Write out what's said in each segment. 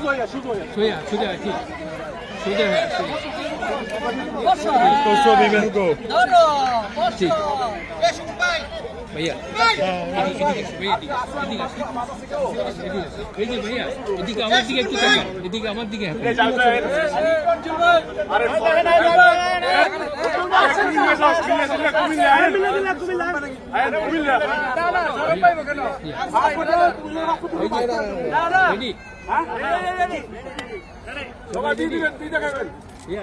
সোজা সোজা ঠিক সোজা হ্যাঁ ঠিক भैया भैया এদিকে আমার দিকে একটু তাকান এদিকে আমার দিকে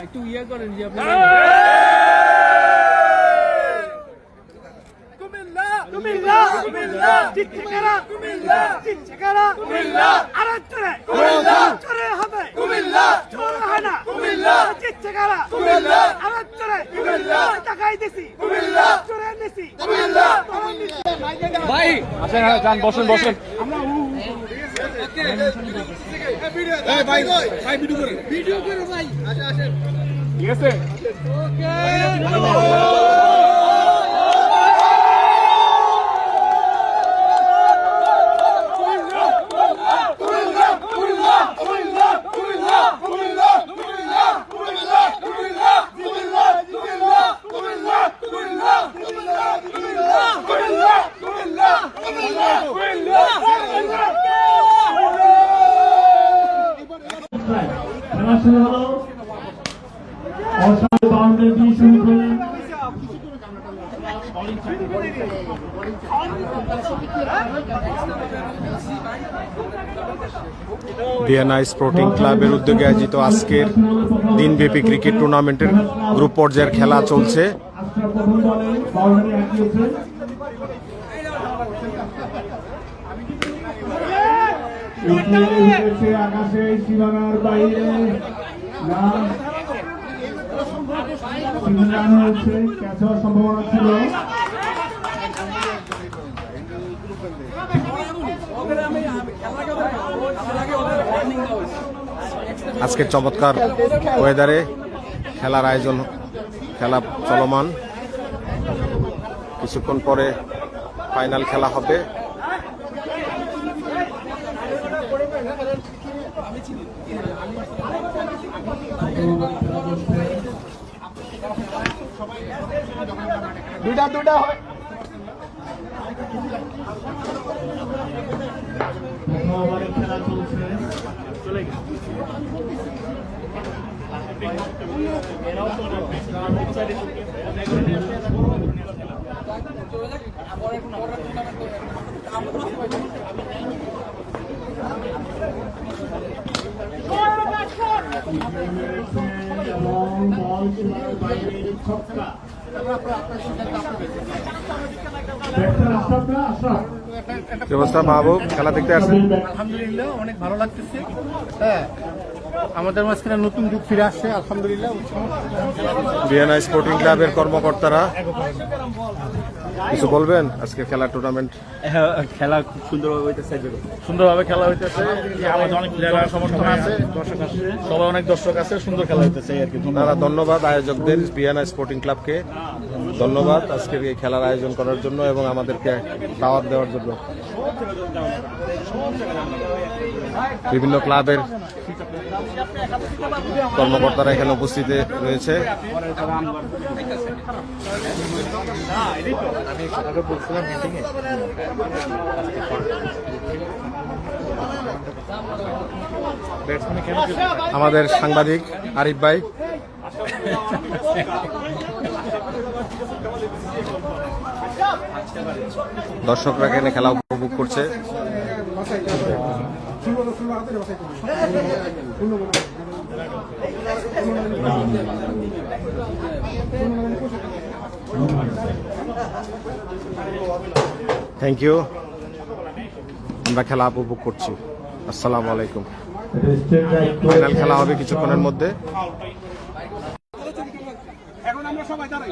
একটু ইয়ে করেন যে আপনি ভাই যান বসেন বসেন ভাই ভিডিও করে ভাই আসেন ঠিক আছে ভিয়েনা স্পোর্টিং ক্লাবের উদ্যোগে আয়োজিত আজকের দিনব্যাপী ক্রিকেট টুর্নামেন্টের গ্রুপ পর্যায়ের খেলা চলছে। আকাশে সীমানার বাইরে ক্যাচ হওয়ার সম্ভাবনা ছিল। আজকের চমৎকার ওয়েদারে খেলার আয়োজন, খেলা চলমান, কিছুক্ষণ পরে ফাইনাল খেলা হবে। দুইটা হয় খেলা চলছে। কি অবস্থা মাহবুব, খেলা দেখতে আসছেন? আলহামদুলিল্লাহ অনেক ভালো লাগতেছে। হ্যাঁ, আমাদের মাঝখানে নতুন যুগ ফিরে আসছে আলহামদুলিল্লাহ। ভিয়েনা স্পোর্টিং ক্লাবের কর্মকর্তারা কিছু বলবেন? আজকে খেলা টুর্নামেন্ট খেলা খুব সুন্দরভাবে খেলা হইতেছে। আমাদের অনেক প্লেয়ার সমর্থন আছে, দর্শক আছে, সবাই অনেক দর্শক আছে, সুন্দর খেলা হইতেছে আর কি। ধন্যবাদ আয়োজকদের, ভিয়েনা স্পোর্টিং ক্লাবকে ধন্যবাদ আজকের এই খেলার আয়োজন করার জন্য এবং আমাদেরকে দাওয়াত দেওয়ার জন্য। বিভিন্ন ক্লাবের কর্মকর্তারা এখানে উপস্থিত রয়েছে। আমাদের সাংবাদিক আরিফ ভাই, দর্শকরা এখানে খেলা উপভোগ করছে। থ্যাংক ইউ, আমরা খেলা উপভোগ করছি। আসসালামু আলাইকুম। ফাইনাল খেলা হবে কিছুক্ষণের মধ্যে। এখন আমরা সবাই দাঁড়াই।